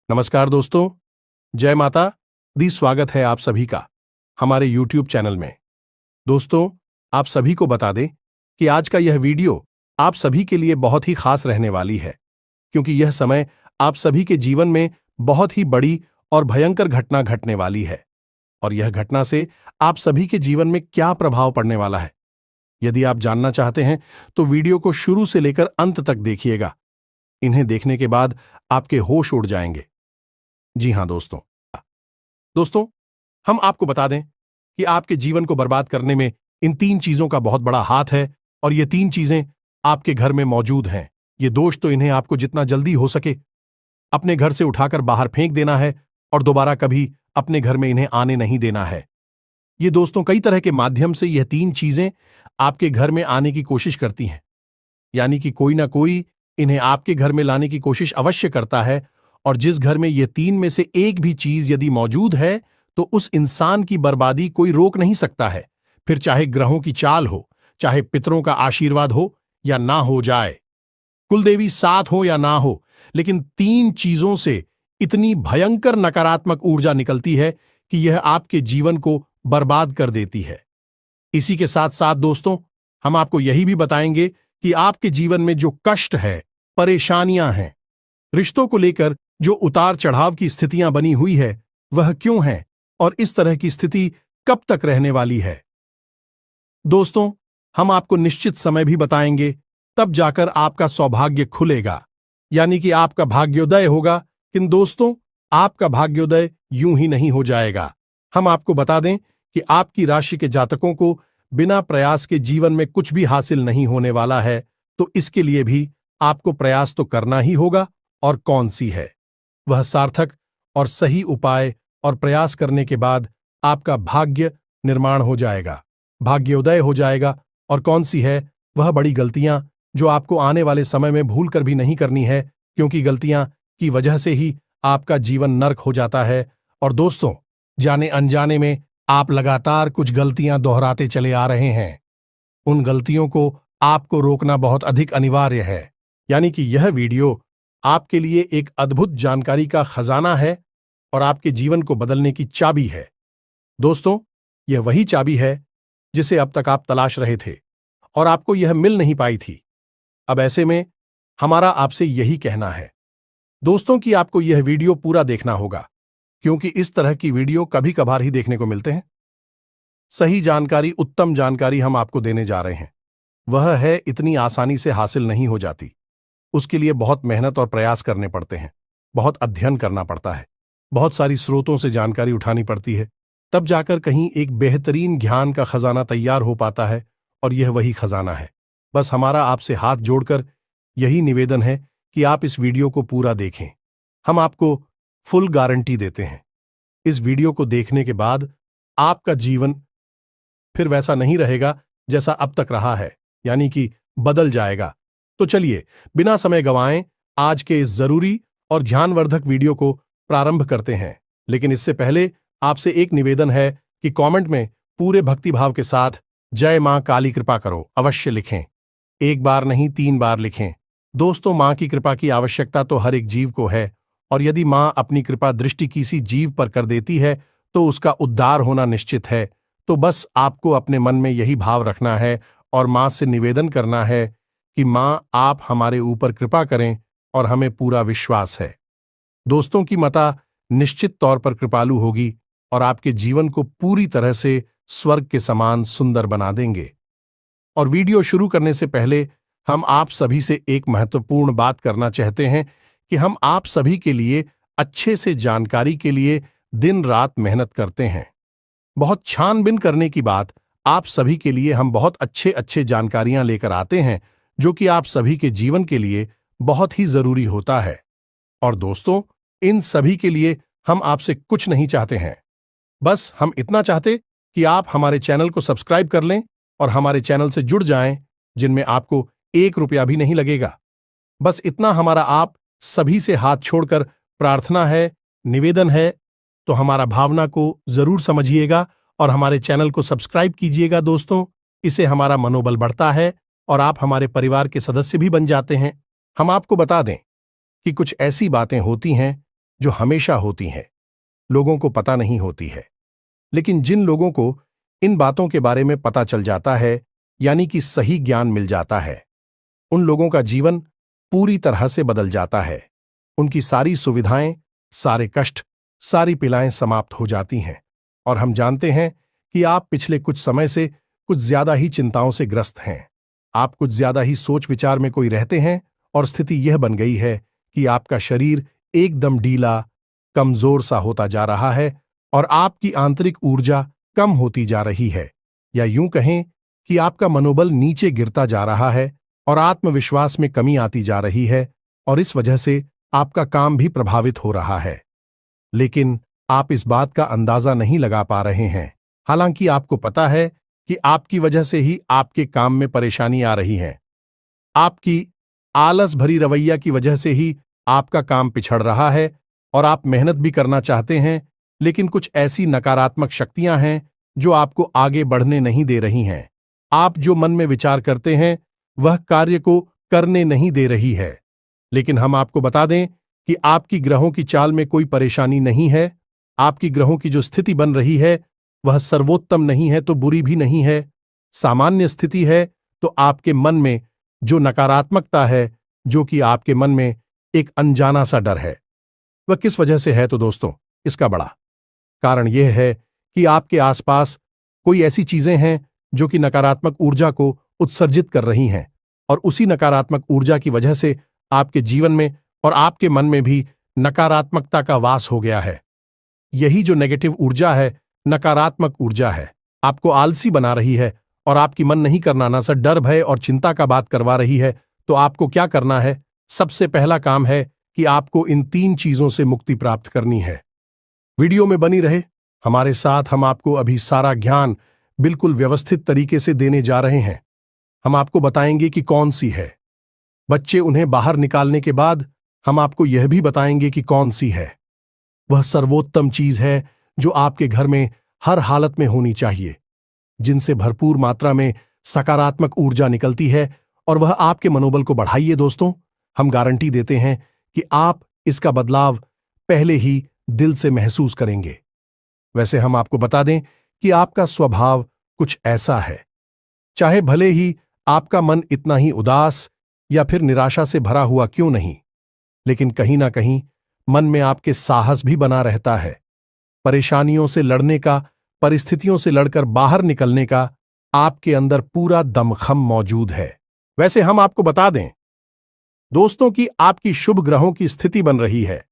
नमस्कार दोस्तों, जय माता दी। स्वागत है आप सभी का हमारे YouTube चैनल में। दोस्तों, आप सभी को बता दें कि आज का यह वीडियो आप सभी के लिए बहुत ही खास रहने वाली है, क्योंकि यह समय आप सभी के जीवन में बहुत ही बड़ी और भयंकर घटना घटने वाली है। और यह घटना से आप सभी के जीवन में क्या प्रभाव पड़ने वाला है, यदि आप जानना चाहते हैं तो वीडियो को शुरू से लेकर अंत तक देखिएगा। इन्हें देखने के बाद आपके होश उड़ जाएंगे। जी हां दोस्तों, हम आपको बता दें कि आपके जीवन को बर्बाद करने में इन 3 चीजों का बहुत बड़ा हाथ है, और ये 3 चीजें आपके घर में मौजूद हैं। ये दोष तो इन्हें आपको जितना जल्दी हो सके अपने घर से उठाकर बाहर फेंक देना है, और दोबारा कभी अपने घर में इन्हें आने नहीं देना है। ये दोस्तों कई तरह के माध्यम से यह 3 चीजें आपके घर में आने की कोशिश करती हैं, यानी कि कोई ना कोई इन्हें आपके घर में लाने की कोशिश अवश्य करता है। और जिस घर में ये 3 में से एक भी चीज यदि मौजूद है तो उस इंसान की बर्बादी कोई रोक नहीं सकता है। फिर चाहे ग्रहों की चाल हो, चाहे पितरों का आशीर्वाद हो या ना हो जाए, कुलदेवी साथ हो या ना हो, लेकिन 3 चीजों से इतनी भयंकर नकारात्मक ऊर्जा निकलती है कि यह आपके जीवन को बर्बाद कर देती है। इसी के साथ साथ दोस्तों, हम आपको यही भी बताएंगे कि आपके जीवन में जो कष्ट है, परेशानियां हैं, रिश्तों को लेकर जो उतार चढ़ाव की स्थितियां बनी हुई है, वह क्यों है और इस तरह की स्थिति कब तक रहने वाली है। दोस्तों, हम आपको निश्चित समय भी बताएंगे, तब जाकर आपका सौभाग्य खुलेगा, यानी कि आपका भाग्योदय होगा। किंतु दोस्तों, आपका भाग्योदय यूं ही नहीं हो जाएगा। हम आपको बता दें कि आपकी राशि के जातकों को बिना प्रयास के जीवन में कुछ भी हासिल नहीं होने वाला है, तो इसके लिए भी आपको प्रयास तो करना ही होगा। और कौन सी है वह सार्थक और सही उपाय, और प्रयास करने के बाद आपका भाग्य निर्माण हो जाएगा, भाग्योदय हो जाएगा। और कौन सी है वह बड़ी गलतियां जो आपको आने वाले समय में भूल कर भी नहीं करनी है, क्योंकि गलतियां की वजह से ही आपका जीवन नर्क हो जाता है। और दोस्तों, जाने अनजाने में आप लगातार कुछ गलतियां दोहराते चले आ रहे हैं। उन गलतियों को आपको रोकना बहुत अधिक अनिवार्य है, यानी कि यह वीडियो आपके लिए एक अद्भुत जानकारी का खजाना है और आपके जीवन को बदलने की चाबी है। दोस्तों, यह वही चाबी है जिसे अब तक आप तलाश रहे थे और आपको यह मिल नहीं पाई थी। अब ऐसे में हमारा आपसे यही कहना है दोस्तों कि आपको यह वीडियो पूरा देखना होगा, क्योंकि इस तरह की वीडियो कभी कभार ही देखने को मिलते हैं। सही जानकारी, उत्तम जानकारी हम आपको देने जा रहे हैं। वह है इतनी आसानी से हासिल नहीं हो जाती। उसके लिए बहुत मेहनत और प्रयास करने पड़ते हैं, बहुत अध्ययन करना पड़ता है, बहुत सारी स्रोतों से जानकारी उठानी पड़ती है, तब जाकर कहीं एक बेहतरीन ज्ञान का खजाना तैयार हो पाता है। और यह वही खजाना है। बस हमारा आपसे हाथ जोड़कर यही निवेदन है कि आप इस वीडियो को पूरा देखें। हम आपको फुल गारंटी देते हैं, इस वीडियो को देखने के बाद आपका जीवन फिर वैसा नहीं रहेगा जैसा अब तक रहा है, यानी कि बदल जाएगा। तो चलिए बिना समय गंवाएं आज के इस जरूरी और ध्यानवर्धक वीडियो को प्रारंभ करते हैं। लेकिन इससे पहले आपसे एक निवेदन है कि कमेंट में पूरे भक्तिभाव के साथ जय मां काली कृपा करो अवश्य लिखें। एक बार नहीं, 3 बार लिखें। दोस्तों, मां की कृपा की आवश्यकता तो हर एक जीव को है, और यदि मां अपनी कृपा दृष्टि किसी जीव पर कर देती है तो उसका उद्धार होना निश्चित है। तो बस आपको अपने मन में यही भाव रखना है और मां से निवेदन करना है कि मां आप हमारे ऊपर कृपा करें, और हमें पूरा विश्वास है दोस्तों की माता निश्चित तौर पर कृपालु होगी और आपके जीवन को पूरी तरह से स्वर्ग के समान सुंदर बना देंगे। और वीडियो शुरू करने से पहले हम आप सभी से एक महत्वपूर्ण बात करना चाहते हैं कि हम आप सभी के लिए अच्छे से जानकारी के लिए दिन रात मेहनत करते हैं। बहुत छानबीन करने की बात, आप सभी के लिए हम बहुत अच्छे जानकारियां लेकर आते हैं, जो कि आप सभी के जीवन के लिए बहुत ही जरूरी होता है। और दोस्तों, इन सभी के लिए हम आपसे कुछ नहीं चाहते हैं, बस हम इतना चाहते कि आप हमारे चैनल को सब्सक्राइब कर लें और हमारे चैनल से जुड़ जाएं, जिनमें आपको 1 रुपया भी नहीं लगेगा। बस इतना हमारा आप सभी से हाथ छोड़कर प्रार्थना है, निवेदन है। तो हमारा भावना को जरूर समझिएगा और हमारे चैनल को सब्सक्राइब कीजिएगा दोस्तों। इससे हमारा मनोबल बढ़ता है और आप हमारे परिवार के सदस्य भी बन जाते हैं। हम आपको बता दें कि कुछ ऐसी बातें होती हैं जो हमेशा होती हैं, लोगों को पता नहीं होती है। लेकिन जिन लोगों को इन बातों के बारे में पता चल जाता है, यानी कि सही ज्ञान मिल जाता है, उन लोगों का जीवन पूरी तरह से बदल जाता है। उनकी सारी सुविधाएं, सारे कष्ट, सारी पीड़ाएं समाप्त हो जाती हैं। और हम जानते हैं कि आप पिछले कुछ समय से कुछ ज्यादा ही चिंताओं से ग्रस्त हैं। आप कुछ ज्यादा ही सोच विचार में कोई रहते हैं और स्थिति यह बन गई है कि आपका शरीर एकदम ढीला, कमजोर सा होता जा रहा है और आपकी आंतरिक ऊर्जा कम होती जा रही है, या यूं कहें कि आपका मनोबल नीचे गिरता जा रहा है और आत्मविश्वास में कमी आती जा रही है, और इस वजह से आपका काम भी प्रभावित हो रहा है। लेकिन आप इस बात का अंदाजा नहीं लगा पा रहे हैं। हालांकि आपको पता है कि आपकी वजह से ही आपके काम में परेशानी आ रही है। आपकी आलस भरी रवैया की वजह से ही आपका काम पिछड़ रहा है और आप मेहनत भी करना चाहते हैं, लेकिन कुछ ऐसी नकारात्मक शक्तियां हैं जो आपको आगे बढ़ने नहीं दे रही हैं। आप जो मन में विचार करते हैं वह कार्य को करने नहीं दे रही है। लेकिन हम आपको बता दें कि आपकी ग्रहों की चाल में कोई परेशानी नहीं है। आपकी ग्रहों की जो स्थिति बन रही है वह सर्वोत्तम नहीं है तो बुरी भी नहीं है, सामान्य स्थिति है। तो आपके मन में जो नकारात्मकता है, जो कि आपके मन में एक अनजाना सा डर है, वह किस वजह से है? तो दोस्तों, इसका बड़ा कारण यह है कि आपके आसपास कोई ऐसी चीजें हैं जो कि नकारात्मक ऊर्जा को उत्सर्जित कर रही हैं, और उसी नकारात्मक ऊर्जा की वजह से आपके जीवन में और आपके मन में भी नकारात्मकता का वास हो गया है। यही जो नेगेटिव ऊर्जा है, नकारात्मक ऊर्जा है, आपको आलसी बना रही है और आपकी मन नहीं करना ना सर डर, भय और चिंता का बात करवा रही है। तो आपको क्या करना है? सबसे पहला काम है कि आपको इन 3 चीजों से मुक्ति प्राप्त करनी है। वीडियो में बनी रहे हमारे साथ। हम आपको अभी सारा ज्ञान बिल्कुल व्यवस्थित तरीके से देने जा रहे हैं। हम आपको बताएंगे कि कौन सी है। बच्चे उन्हें बाहर निकालने के बाद हम आपको यह भी बताएंगे कि कौन सी है। वह सर्वोत्तम चीज है जो आपके घर में हर हालत में होनी चाहिए, जिनसे भरपूर मात्रा में सकारात्मक ऊर्जा निकलती है और वह आपके मनोबल को बढ़ाइए। दोस्तों, हम गारंटी देते हैं कि आप इसका बदलाव पहले ही दिल से महसूस करेंगे। वैसे हम आपको बता दें कि आपका स्वभाव कुछ ऐसा है, चाहे भले ही आपका मन इतना ही उदास या फिर निराशा से भरा हुआ क्यों नहीं, लेकिन कहीं ना कहीं मन में आपके साहस भी बना रहता है। परेशानियों से लड़ने का, परिस्थितियों से लड़कर बाहर निकलने का आपके अंदर पूरा दमखम मौजूद है। वैसे हम आपको बता दें दोस्तों कि आपकी शुभ ग्रहों की स्थिति बन रही है,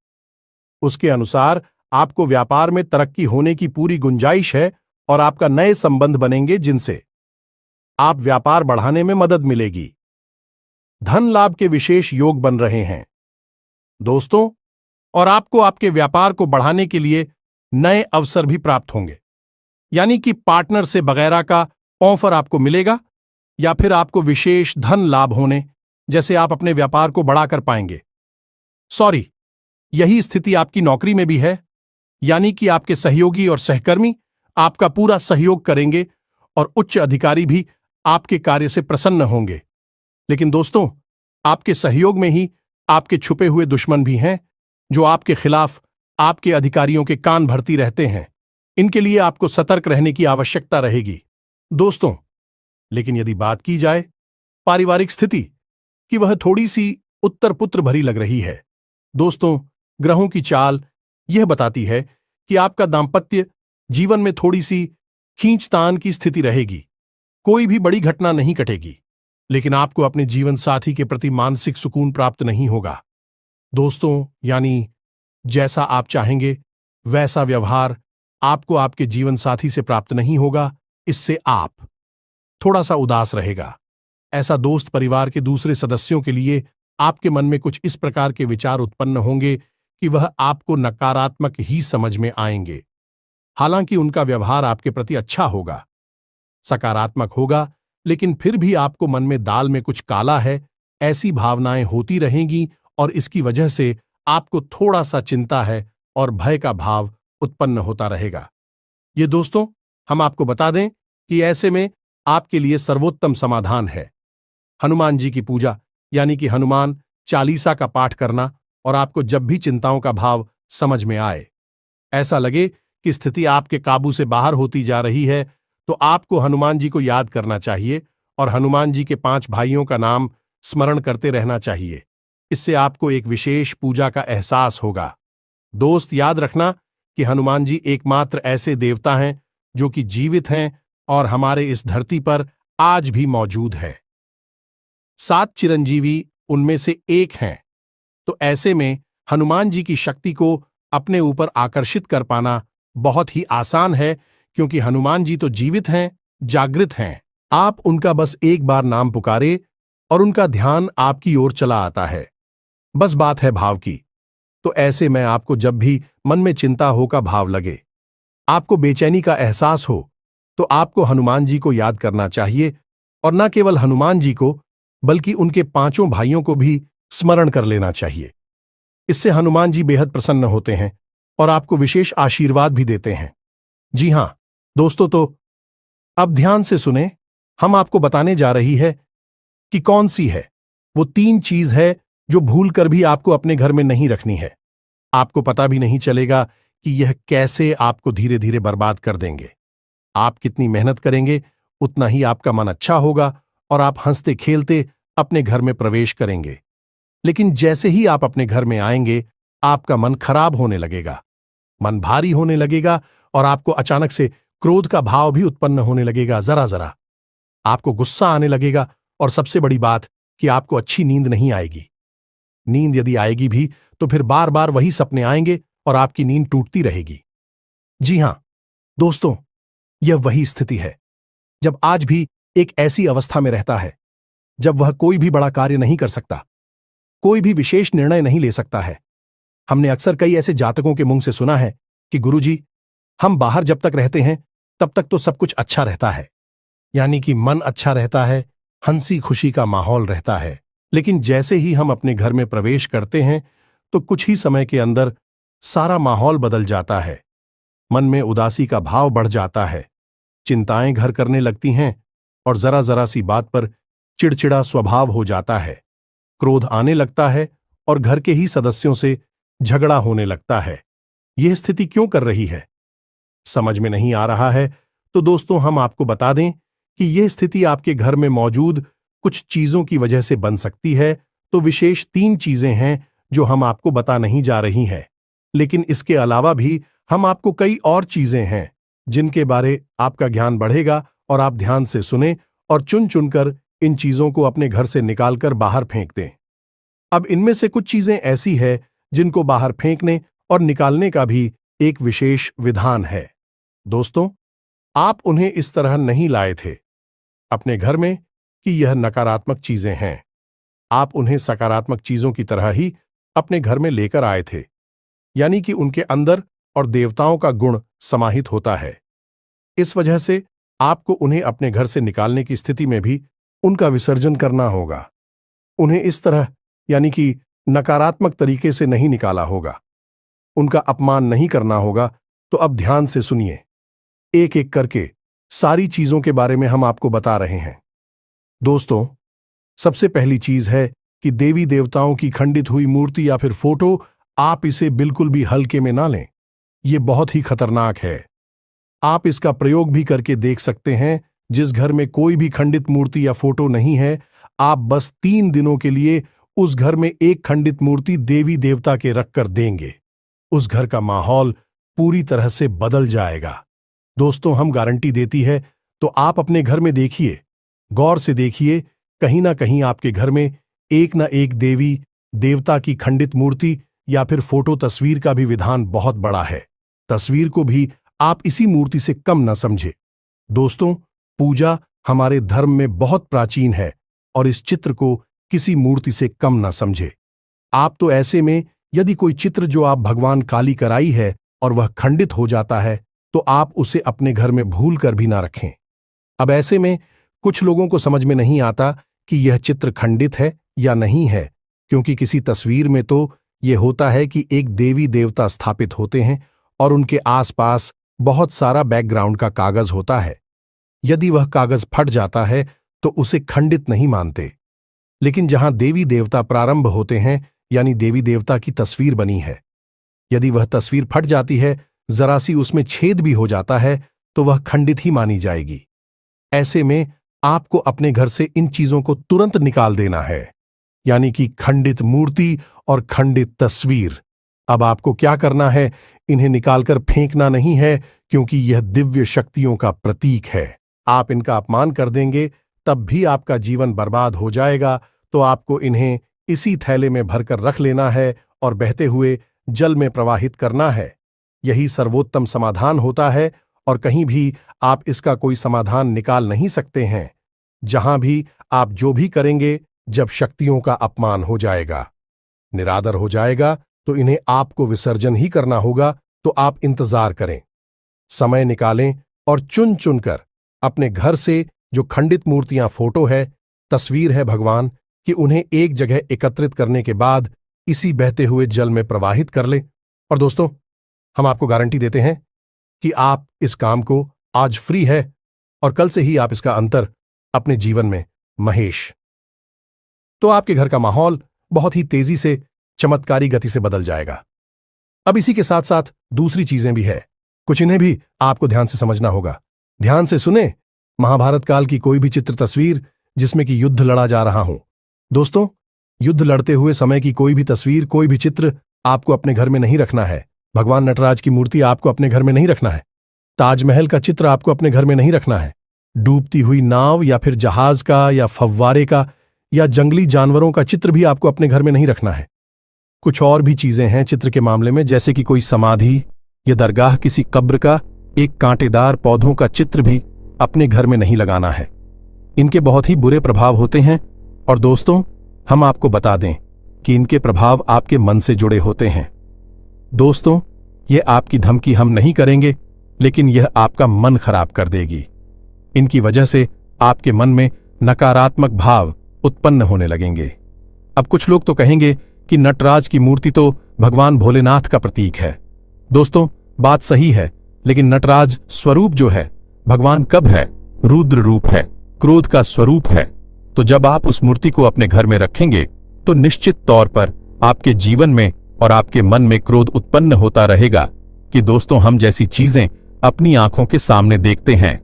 उसके अनुसार आपको व्यापार में तरक्की होने की पूरी गुंजाइश है और आपका नए संबंध बनेंगे जिनसे आप व्यापार बढ़ाने में मदद मिलेगी। धन लाभ के विशेष योग बन रहे हैं दोस्तों, और आपको आपके व्यापार को बढ़ाने के लिए नए अवसर भी प्राप्त होंगे, यानी कि पार्टनर से वगैरह का ऑफर आपको मिलेगा, या फिर आपको विशेष धन लाभ होने जैसे आप अपने व्यापार को बढ़ाकर पाएंगे। सॉरी, यही स्थिति आपकी नौकरी में भी है, यानी कि आपके सहयोगी और सहकर्मी आपका पूरा सहयोग करेंगे और उच्च अधिकारी भी आपके कार्य से प्रसन्न होंगे। लेकिन दोस्तों, आपके सहयोग में ही आपके छुपे हुए दुश्मन भी हैं जो आपके खिलाफ आपके अधिकारियों के कान भरती रहते हैं। इनके लिए आपको सतर्क रहने की आवश्यकता रहेगी दोस्तों। लेकिन यदि बात की जाए पारिवारिक स्थिति की, वह थोड़ी सी उत्तर पुत्र भरी लग रही है दोस्तों। ग्रहों की चाल यह बताती है कि आपका दांपत्य जीवन में थोड़ी सी खींचतान की स्थिति रहेगी। कोई भी बड़ी घटना नहीं घटेगी, लेकिन आपको अपने जीवन साथी के प्रति मानसिक सुकून प्राप्त नहीं होगा दोस्तों। यानी जैसा आप चाहेंगे वैसा व्यवहार आपको आपके जीवन साथी से प्राप्त नहीं होगा। इससे आप थोड़ा सा उदास रहेगा। ऐसा दोस्त परिवार के दूसरे सदस्यों के लिए आपके मन में कुछ इस प्रकार के विचार उत्पन्न होंगे कि वह आपको नकारात्मक ही समझ में आएंगे। हालांकि उनका व्यवहार आपके प्रति अच्छा होगा, सकारात्मक होगा, लेकिन फिर भी आपको मन में दाल में कुछ काला है, ऐसी भावनाएं होती रहेंगी और इसकी वजह से आपको थोड़ा सा चिंता है और भय का भाव उत्पन्न होता रहेगा। ये दोस्तों, हम आपको बता दें कि ऐसे में आपके लिए सर्वोत्तम समाधान है हनुमान जी की पूजा, यानी कि हनुमान चालीसा का पाठ करना। और आपको जब भी चिंताओं का भाव समझ में आए। ऐसा लगे कि स्थिति आपके काबू से बाहर होती जा रही है, तो आपको हनुमान जी को याद करना चाहिए और हनुमान जी के 5 भाइयों का नाम स्मरण करते रहना चाहिए। इससे आपको एक विशेष पूजा का एहसास होगा। दोस्त, याद रखना कि हनुमान जी एकमात्र ऐसे देवता हैं जो कि जीवित हैं और हमारे इस धरती पर आज भी मौजूद है। 7 चिरंजीवी उनमें से एक हैं। तो ऐसे में हनुमान जी की शक्ति को अपने ऊपर आकर्षित कर पाना बहुत ही आसान है, क्योंकि हनुमान जी तो जीवित हैं, जागृत हैं। आप उनका बस एक बार नाम पुकारे और उनका ध्यान आपकी ओर चला आता है। बस बात है भाव की। तो ऐसे में आपको जब भी मन में चिंता हो का भाव लगे, आपको बेचैनी का एहसास हो, तो आपको हनुमान जी को याद करना चाहिए और न केवल हनुमान जी को, बल्कि उनके 5 भाइयों को भी स्मरण कर लेना चाहिए। इससे हनुमान जी बेहद प्रसन्न होते हैं और आपको विशेष आशीर्वाद भी देते हैं। जी हां दोस्तों, तो अब ध्यान से सुने। हम आपको बताने जा रही है कि कौन सी है वो 3 चीज है जो भूल कर भी आपको अपने घर में नहीं रखनी है। आपको पता भी नहीं चलेगा कि यह कैसे आपको धीरे धीरे बर्बाद कर देंगे। आप कितनी मेहनत करेंगे, उतना ही आपका मन अच्छा होगा और आप हंसते खेलते अपने घर में प्रवेश करेंगे। लेकिन जैसे ही आप अपने घर में आएंगे, आपका मन खराब होने लगेगा, मन भारी होने लगेगा और आपको अचानक से क्रोध का भाव भी उत्पन्न होने लगेगा। जरा जरा आपको गुस्सा आने लगेगा और सबसे बड़ी बात कि आपको अच्छी नींद नहीं आएगी। नींद यदि आएगी भी तो फिर बार बार वही सपने आएंगे और आपकी नींद टूटती रहेगी। जी हां दोस्तों, यह वही स्थिति है जब आज भी एक ऐसी अवस्था में रहता है जब वह कोई भी बड़ा कार्य नहीं कर सकता, कोई भी विशेष निर्णय नहीं ले सकता है। हमने अक्सर कई ऐसे जातकों के मुंह से सुना है कि गुरुजी, हम बाहर जब तक रहते हैं तब तक तो सब कुछ अच्छा रहता है, यानी कि मन अच्छा रहता है, हंसी खुशी का माहौल रहता है। लेकिन जैसे ही हम अपने घर में प्रवेश करते हैं तो कुछ ही समय के अंदर सारा माहौल बदल जाता है। मन में उदासी का भाव बढ़ जाता है, चिंताएं घर करने लगती हैं और जरा जरा सी बात पर चिड़चिड़ा स्वभाव हो जाता है, क्रोध आने लगता है और घर के ही सदस्यों से झगड़ा होने लगता है। यह स्थिति क्यों कर रही है, समझ में नहीं आ रहा है? तो दोस्तों, हम आपको बता दें कि यह स्थिति आपके घर में मौजूद कुछ चीजों की वजह से बन सकती है। तो विशेष 3 चीजें हैं जो हम आपको बता नहीं जा रही हैं, लेकिन इसके अलावा भी हम आपको कई और चीजें हैं जिनके बारे आपका ज्ञान बढ़ेगा और आप ध्यान से सुने और चुन चुनकर इन चीजों को अपने घर से निकालकर बाहर फेंक दें। अब इनमें से कुछ चीजें ऐसी है जिनको बाहर फेंकने और निकालने का भी एक विशेष विधान है। दोस्तों, आप उन्हें इस तरह नहीं लाए थे अपने घर में कि यह नकारात्मक चीजें हैं। आप उन्हें सकारात्मक चीजों की तरह ही अपने घर में लेकर आए थे, यानी कि उनके अंदर और देवताओं का गुण समाहित होता है। इस वजह से आपको उन्हें अपने घर से निकालने की स्थिति में भी उनका विसर्जन करना होगा। उन्हें इस तरह, यानी कि नकारात्मक तरीके से नहीं निकाला होगा, उनका अपमान नहीं करना होगा। तो अब ध्यान से सुनिए, एक एक करके सारी चीजों के बारे में हम आपको बता रहे हैं। दोस्तों, सबसे पहली चीज है कि देवी देवताओं की खंडित हुई मूर्ति या फिर फोटो, आप इसे बिल्कुल भी हल्के में ना लें। यह बहुत ही खतरनाक है। आप इसका प्रयोग भी करके देख सकते हैं। जिस घर में कोई भी खंडित मूर्ति या फोटो नहीं है, आप बस 3 दिनों के लिए उस घर में एक खंडित मूर्ति देवी देवता के रखकर देंगे, उस घर का माहौल पूरी तरह से बदल जाएगा। दोस्तों, हम गारंटी देती है। तो आप अपने घर में देखिए, गौर से देखिए, कहीं ना कहीं आपके घर में एक ना एक देवी देवता की खंडित मूर्ति या फिर फोटो तस्वीर का भी विधान बहुत बड़ा है। तस्वीर को भी आप इसी मूर्ति से कम न समझे। दोस्तों, पूजा हमारे धर्म में बहुत प्राचीन है और इस चित्र को किसी मूर्ति से कम न समझे। आप तो ऐसे में यदि कोई चित्र जो आप भगवान काली कराई है और वह खंडित हो जाता है, तो आप उसे अपने घर में भूल कर भी ना रखें। अब ऐसे में कुछ लोगों को समझ में नहीं आता कि यह चित्र खंडित है या नहीं है, क्योंकि किसी तस्वीर में तो यह होता है कि एक देवी देवता स्थापित होते हैं और उनके आसपास बहुत सारा बैकग्राउंड का कागज होता है। यदि वह कागज फट जाता है तो उसे खंडित नहीं मानते। लेकिन जहां देवी देवता प्रारंभ होते हैं, यानी देवी देवता की तस्वीर बनी है, यदि वह तस्वीर फट जाती है, जरा सी उसमें छेद भी हो जाता है, तो वह खंडित ही मानी जाएगी। ऐसे में आपको अपने घर से इन चीजों को तुरंत निकाल देना है, यानी कि खंडित मूर्ति और खंडित तस्वीर। अब आपको क्या करना है? इन्हें निकालकर फेंकना नहीं है, क्योंकि यह दिव्य शक्तियों का प्रतीक है। आप इनका अपमान कर देंगे तब भी आपका जीवन बर्बाद हो जाएगा। तो आपको इन्हें इसी थैले में भरकर रख लेना है और बहते हुए जल में प्रवाहित करना है। यही सर्वोत्तम समाधान होता है और कहीं भी आप इसका कोई समाधान निकाल नहीं सकते हैं। जहां भी आप जो भी करेंगे, जब शक्तियों का अपमान हो जाएगा, निरादर हो जाएगा, तो इन्हें आपको विसर्जन ही करना होगा। तो आप इंतजार करें, समय निकालें और चुन चुनकर अपने घर से जो खंडित मूर्तियां, फोटो है, तस्वीर है भगवान कि उन्हें एक जगह एकत्रित करने के बाद इसी बहते हुए जल में प्रवाहित कर लें। और दोस्तों, हम आपको गारंटी देते हैं कि आप इस काम को आज फ्री है और कल से ही आप इसका अंतर अपने जीवन में महेश, तो आपके घर का माहौल बहुत ही तेजी से, चमत्कारी गति से बदल जाएगा। अब इसी के साथ साथ दूसरी चीजें भी है, कुछ इन्हें भी आपको ध्यान से समझना होगा। ध्यान से सुने। महाभारत काल की कोई भी चित्र तस्वीर जिसमें कि युद्ध लड़ा जा रहा हो, दोस्तों, युद्ध लड़ते हुए समय की कोई भी तस्वीर, कोई भी चित्र आपको अपने घर में नहीं रखना है। भगवान नटराज की मूर्ति आपको अपने घर में नहीं रखना है। ताजमहल का चित्र आपको अपने घर में नहीं रखना है। डूबती हुई नाव या फिर जहाज का या फव्वारे का या जंगली जानवरों का चित्र भी आपको अपने घर में नहीं रखना है। कुछ और भी चीजें हैं चित्र के मामले में, जैसे कि कोई समाधि या दरगाह, किसी कब्र का एक कांटेदार पौधों का चित्र भी अपने घर में नहीं लगाना है। इनके बहुत ही बुरे प्रभाव होते हैं। और दोस्तों, हम आपको बता दें कि इनके प्रभाव आपके मन से जुड़े होते हैं। दोस्तों, यह आपकी धमकी हम नहीं करेंगे, लेकिन यह आपका मन खराब कर देगी। इनकी वजह से आपके मन में नकारात्मक भाव उत्पन्न होने लगेंगे। अब कुछ लोग तो कहेंगे कि नटराज की मूर्ति तो भगवान भोलेनाथ का प्रतीक है। दोस्तों, बात सही है, लेकिन नटराज स्वरूप जो है, भगवान कब है? रुद्र रूप है, क्रोध का स्वरूप है। तो जब आप उस मूर्ति को अपने घर में रखेंगे, तो निश्चित तौर पर आपके जीवन में और आपके मन में क्रोध उत्पन्न होता रहेगा। कि दोस्तों, हम जैसी चीजें अपनी आंखों के सामने देखते हैं,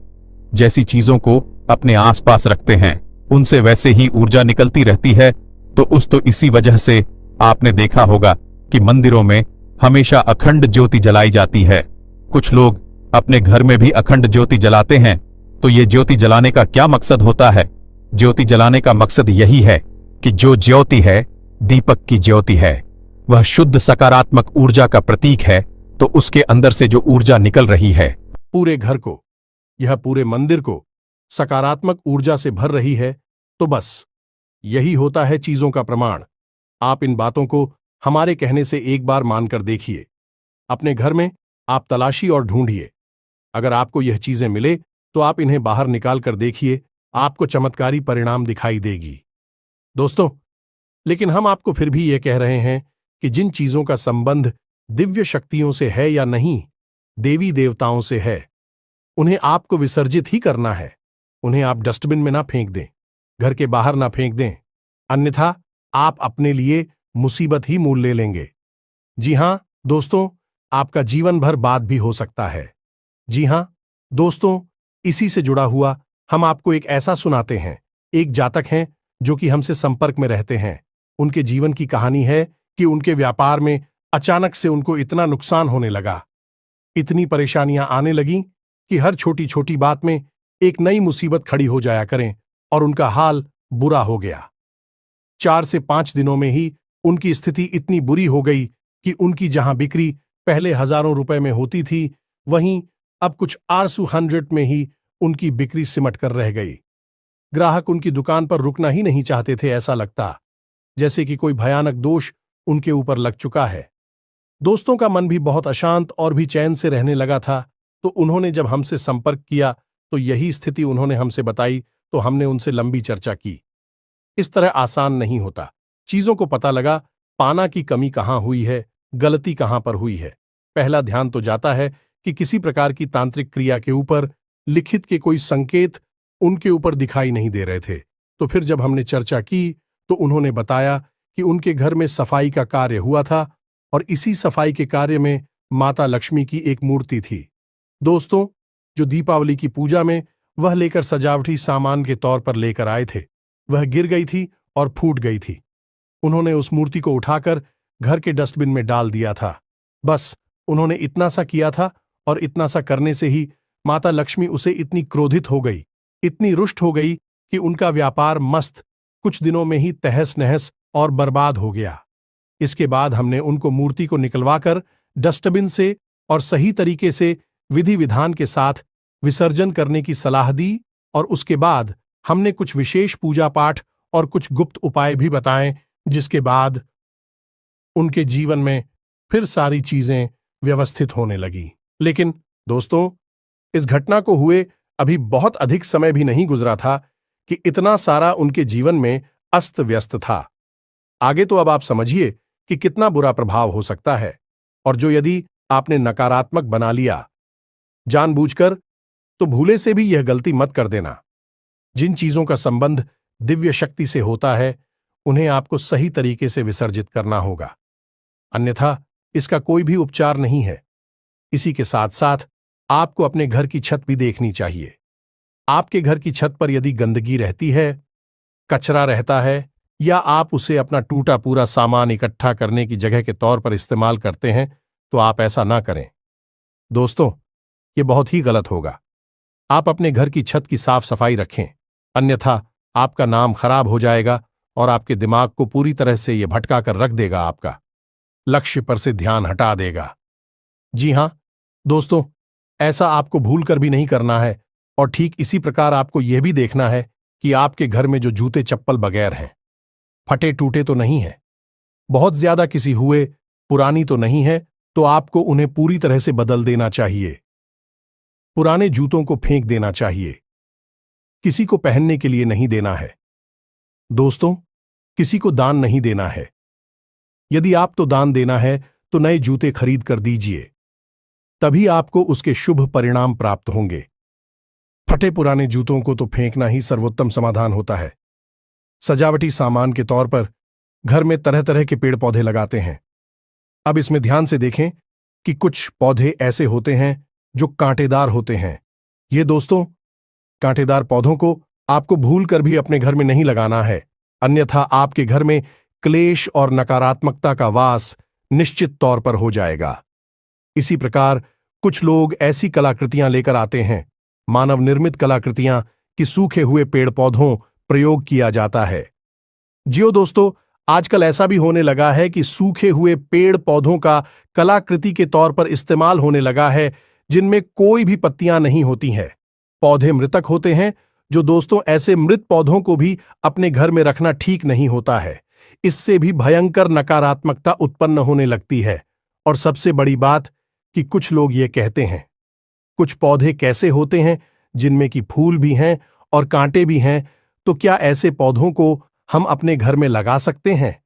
जैसी चीजों को अपने आसपास रखते हैं, उनसे वैसे ही ऊर्जा निकलती रहती है। तो इसी वजह से आपने देखा होगा कि मंदिरों में हमेशा अखंड ज्योति जलाई जाती है। कुछ लोग अपने घर में भी अखंड ज्योति जलाते हैं। तो ये ज्योति जलाने का क्या मकसद होता है? ज्योति जलाने का मकसद यही है कि जो ज्योति है, दीपक की ज्योति है, वह शुद्ध सकारात्मक ऊर्जा का प्रतीक है। तो उसके अंदर से जो ऊर्जा निकल रही है, पूरे घर को, यह पूरे मंदिर को सकारात्मक ऊर्जा से भर रही है। तो बस यही होता है चीजों का प्रमाण। आप इन बातों को हमारे कहने से एक बार मानकर देखिए। अपने घर में आप तलाशी और ढूंढिए। अगर आपको यह चीजें मिले तो आप इन्हें बाहर निकाल कर देखिए, आपको चमत्कारी परिणाम दिखाई देगी। दोस्तों, लेकिन हम आपको फिर भी यह कह रहे हैं कि जिन चीजों का संबंध दिव्य शक्तियों से है या नहीं, देवी देवताओं से है, उन्हें आपको विसर्जित ही करना है। उन्हें आप डस्टबिन में ना फेंक दें, घर के बाहर ना फेंक दें, अन्यथा आप अपने लिए मुसीबत ही मोल ले लेंगे। जी हां दोस्तों, आपका जीवन भर बाद भी हो सकता है। जी हां दोस्तों, इसी से जुड़ा हुआ हम आपको एक ऐसा सुनाते हैं। एक जातक हैं जो कि हमसे संपर्क में रहते हैं। उनके जीवन की कहानी है कि उनके व्यापार में अचानक से उनको इतना नुकसान होने लगा, इतनी परेशानियां आने लगीं कि हर छोटी छोटी बात में एक नई मुसीबत खड़ी हो जाया करें और उनका हाल बुरा हो गया। 4 से 5 दिनों में ही उनकी स्थिति इतनी बुरी हो गई कि उनकी जहां बिक्री पहले हजारों रुपए में होती थी, वहीं अब कुछ आरसू 100 में ही उनकी बिक्री सिमट कर रह गई। ग्राहक उनकी दुकान पर रुकना ही नहीं चाहते थे। ऐसा लगता जैसे कि कोई भयानक दोष उनके ऊपर लग चुका है। दोस्तों का मन भी बहुत अशांत और भी चैन से रहने लगा था। तो उन्होंने जब हमसे संपर्क किया तो यही स्थिति उन्होंने हमसे बताई। तो हमने उनसे लंबी चर्चा की। इस तरह आसान नहीं होता। चीजों को पता लगा पाना की कमी कहां हुई है, गलती कहां पर हुई है। पहला ध्यान तो जाता है कि किसी प्रकार की तांत्रिक क्रिया के ऊपर लिखित के कोई संकेत उनके ऊपर दिखाई नहीं दे रहे थे। तो फिर जब हमने चर्चा की तो उन्होंने बताया कि उनके घर में सफाई का कार्य हुआ था और इसी सफाई के कार्य में माता लक्ष्मी की एक मूर्ति थी। दोस्तों, जो दीपावली की पूजा में वह लेकर सजावटी सामान के तौर पर लेकर आए थे, वह गिर गई थी और फूट गई थी। उन्होंने उस मूर्ति को उठाकर घर के डस्टबिन में डाल दिया था। बस उन्होंने इतना सा किया था और इतना सा करने से ही माता लक्ष्मी उसे इतनी क्रोधित हो गई, इतनी रुष्ट हो गई कि उनका व्यापार मस्त कुछ दिनों में ही तहस नहस और बर्बाद हो गया। इसके बाद हमने उनको मूर्ति को निकलवाकर डस्टबिन से और सही तरीके से विधि विधान के साथ विसर्जन करने की सलाह दी और उसके बाद हमने कुछ विशेष पूजा पाठ और कुछ गुप्त उपाय भी बताएं, जिसके बाद उनके जीवन में फिर सारी चीजें व्यवस्थित होने लगी। लेकिन दोस्तों, इस घटना को हुए अभी बहुत अधिक समय भी नहीं गुजरा था कि इतना सारा उनके जीवन में अस्त व्यस्त था। आगे तो अब आप समझिए कि कितना बुरा प्रभाव हो सकता है, और जो यदि आपने नकारात्मक बना लिया जानबूझकर, तो भूले से भी यह गलती मत कर देना। जिन चीजों का संबंध दिव्य शक्ति से होता है, उन्हें आपको सही तरीके से विसर्जित करना होगा, अन्यथा इसका कोई भी उपचार नहीं है। इसी के साथ साथ आपको अपने घर की छत भी देखनी चाहिए। आपके घर की छत पर यदि गंदगी रहती है, कचरा रहता है, या आप उसे अपना टूटा पूरा सामान इकट्ठा करने की जगह के तौर पर इस्तेमाल करते हैं, तो आप ऐसा ना करें। दोस्तों, ये बहुत ही गलत होगा। आप अपने घर की छत की साफ सफाई रखें, अन्यथा आपका नाम खराब हो जाएगा और आपके दिमाग को पूरी तरह से यह भटका कर रख देगा, आपका लक्ष्य पर से ध्यान हटा देगा। जी हां दोस्तों, ऐसा आपको भूल कर भी नहीं करना है। और ठीक इसी प्रकार आपको यह भी देखना है कि आपके घर में जो जूते चप्पल बगैर हैं, फटे टूटे तो नहीं है, बहुत ज्यादा किसी हुए पुरानी तो नहीं है, तो आपको उन्हें पूरी तरह से बदल देना चाहिए। पुराने जूतों को फेंक देना चाहिए, किसी को पहनने के लिए नहीं देना है। दोस्तों, किसी को दान नहीं देना है। यदि आपको दान देना है तो नए जूते खरीद कर दीजिए, तभी आपको उसके शुभ परिणाम प्राप्त होंगे। फटे पुराने जूतों को तो फेंकना ही सर्वोत्तम समाधान होता है। सजावटी सामान के तौर पर घर में तरह तरह के पेड़ पौधे लगाते हैं। अब इसमें ध्यान से देखें कि कुछ पौधे ऐसे होते हैं जो कांटेदार होते हैं। ये दोस्तों, कांटेदार पौधों को आपको भूल कर भी अपने घर में नहीं लगाना है, अन्यथा आपके घर में क्लेश और नकारात्मकता का वास निश्चित तौर पर हो जाएगा। इसी प्रकार कुछ लोग ऐसी कलाकृतियां लेकर आते हैं, मानव निर्मित कलाकृतियां, कि सूखे हुए पेड़ पौधों प्रयोग किया जाता है। जियो दोस्तों, आजकल ऐसा भी होने लगा है कि सूखे हुए पेड़ पौधों का कलाकृति के तौर पर इस्तेमाल होने लगा है, जिनमें कोई भी पत्तियां नहीं होती हैं। पौधे मृतक होते हैं, जो दोस्तों ऐसे मृत पौधों को भी अपने घर में रखना ठीक नहीं होता है। इससे भी भयंकर नकारात्मकता उत्पन्न होने लगती है। और सबसे बड़ी बात कि कुछ लोग ये कहते हैं, कुछ पौधे कैसे होते हैं जिनमें कि फूल भी हैं और कांटे भी हैं, तो क्या ऐसे पौधों को हम अपने घर में लगा सकते हैं?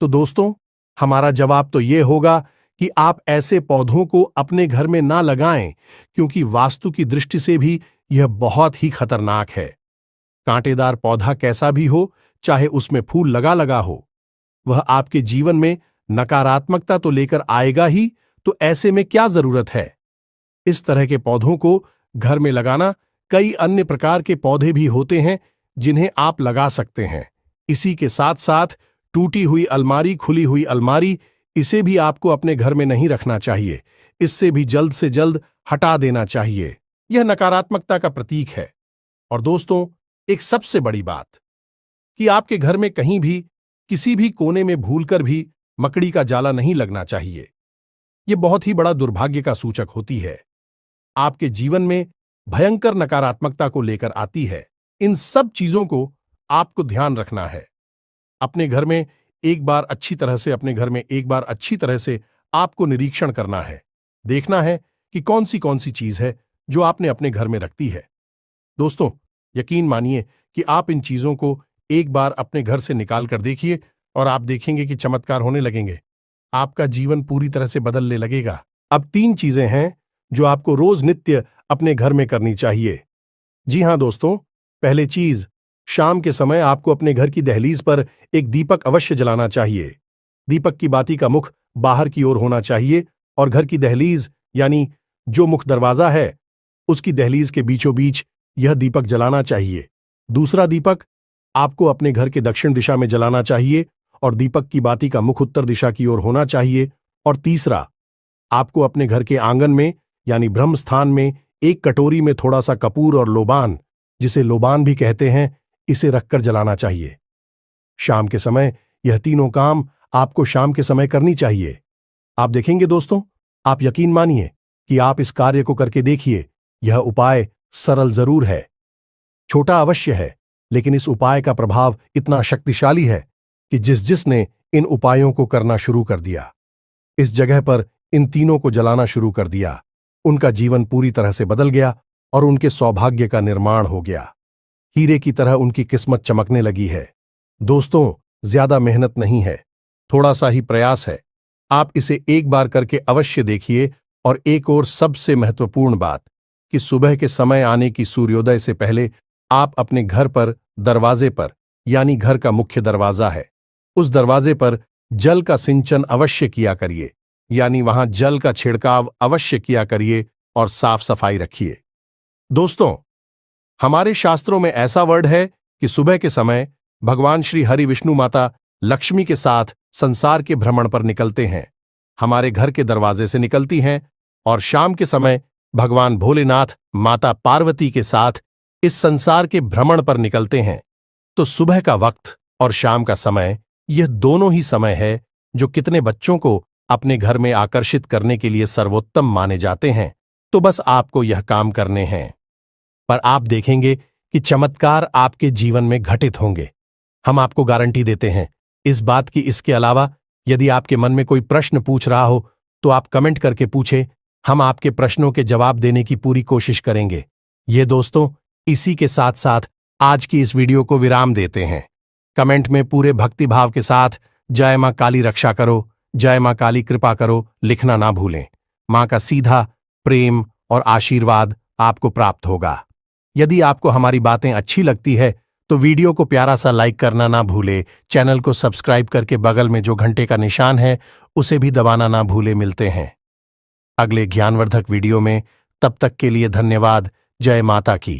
तो दोस्तों, हमारा जवाब तो ये होगा कि आप ऐसे पौधों को अपने घर में ना लगाएं, क्योंकि वास्तु की दृष्टि से भी यह बहुत ही खतरनाक है। कांटेदार पौधा कैसा भी हो, चाहे उसमें फूल लगा लगा हो, वह आपके जीवन में नकारात्मकता तो लेकर आएगा ही, तो ऐसे में क्या जरूरत है? इस तरह के पौधों को घर में लगाना, कई अन्य प्रकार के पौधे भी होते हैं जिन्हें आप लगा सकते हैं। इसी के साथ साथ टूटी हुई अलमारी, खुली हुई अलमारी, इसे भी आपको अपने घर में नहीं रखना चाहिए। इससे भी जल्द से जल्द हटा देना चाहिए। यह नकारात्मकता का प्रतीक है। और दोस्तों, एक सबसे बड़ी बात कि आपके घर में कहीं भी किसी भी कोने में भूलकर भी मकड़ी का जाला नहीं लगना चाहिए। यह बहुत ही बड़ा दुर्भाग्य का सूचक होती है, आपके जीवन में भयंकर नकारात्मकता को लेकर आती है। इन सब चीजों को आपको ध्यान रखना है। अपने घर में एक बार अच्छी तरह से आपको निरीक्षण करना है, देखना है कि कौन सी चीज है जो आपने अपने घर में रखती है। दोस्तों, यकीन मानिए कि आप इन चीजों को एक बार अपने घर से निकाल कर देखिए और आप देखेंगे कि चमत्कार होने लगेंगे। आपका जीवन पूरी तरह से बदलने लगेगा। अब 3 चीजें हैं जो आपको रोज नित्य अपने घर में करनी चाहिए। जी हां दोस्तों, पहले चीज, शाम के समय आपको अपने घर की दहलीज पर एक दीपक अवश्य जलाना चाहिए। दीपक की बाती का मुख बाहर की ओर होना चाहिए और घर की दहलीज यानी जो मुख्य दरवाजा है उसकी दहलीज के बीचों बीच यह दीपक जलाना चाहिए। दूसरा दीपक आपको अपने घर के दक्षिण दिशा में जलाना चाहिए और दीपक की बाती का मुख उत्तर दिशा की ओर होना चाहिए। और तीसरा, आपको अपने घर के आंगन में यानी ब्रह्म स्थान में एक कटोरी में थोड़ा सा कपूर और लोबान, जिसे लोबान भी कहते हैं, इसे रखकर जलाना चाहिए। शाम के समय यह तीनों काम आपको शाम के समय करनी चाहिए। आप देखेंगे दोस्तों, आप यकीन मानिए कि आप इस कार्य को करके देखिए। यह उपाय सरल जरूर है, छोटा अवश्य है, लेकिन इस उपाय का प्रभाव इतना शक्तिशाली है कि जिसने इन उपायों को करना शुरू कर दिया, इस जगह पर इन तीनों को जलाना शुरू कर दिया, उनका जीवन पूरी तरह से बदल गया और उनके सौभाग्य का निर्माण हो गया। हीरे की तरह उनकी किस्मत चमकने लगी है। दोस्तों, ज्यादा मेहनत नहीं है, थोड़ा सा ही प्रयास है। आप इसे एक बार करके अवश्य देखिए। और एक और सबसे महत्वपूर्ण बात कि सुबह के समय आने की सूर्योदय से पहले आप अपने घर पर दरवाजे पर यानी घर का मुख्य दरवाजा है, उस दरवाजे पर जल का सिंचन अवश्य किया करिए, यानी वहां जल का छिड़काव अवश्य किया करिए और साफ सफाई रखिए। दोस्तों, हमारे शास्त्रों में ऐसा वर्ड है कि सुबह के समय भगवान श्री हरि विष्णु माता लक्ष्मी के साथ संसार के भ्रमण पर निकलते हैं, हमारे घर के दरवाजे से निकलती हैं, और शाम के समय भगवान भोलेनाथ माता पार्वती के साथ इस संसार के भ्रमण पर निकलते हैं। तो सुबह का वक्त और शाम का समय, यह दोनों ही समय है जो कितने बच्चों को अपने घर में आकर्षित करने के लिए सर्वोत्तम माने जाते हैं। तो बस आपको यह काम करने हैं, पर आप देखेंगे कि चमत्कार आपके जीवन में घटित होंगे। हम आपको गारंटी देते हैं इस बात की। इसके अलावा यदि आपके मन में कोई प्रश्न पूछ रहा हो तो आप कमेंट करके पूछें, हम आपके प्रश्नों के जवाब देने की पूरी कोशिश करेंगे। ये दोस्तों, इसी के साथ साथ आज की इस वीडियो को विराम देते हैं। कमेंट में पूरे भक्तिभाव के साथ जय मां काली रक्षा करो, जय मां काली कृपा करो लिखना ना भूलें। मां का सीधा प्रेम और आशीर्वाद आपको प्राप्त होगा। यदि आपको हमारी बातें अच्छी लगती है तो वीडियो को प्यारा सा लाइक करना ना भूले, चैनल को सब्सक्राइब करके बगल में जो घंटे का निशान है उसे भी दबाना ना भूले। मिलते हैं अगले ज्ञानवर्धक वीडियो में, तब तक के लिए धन्यवाद। जय माता की।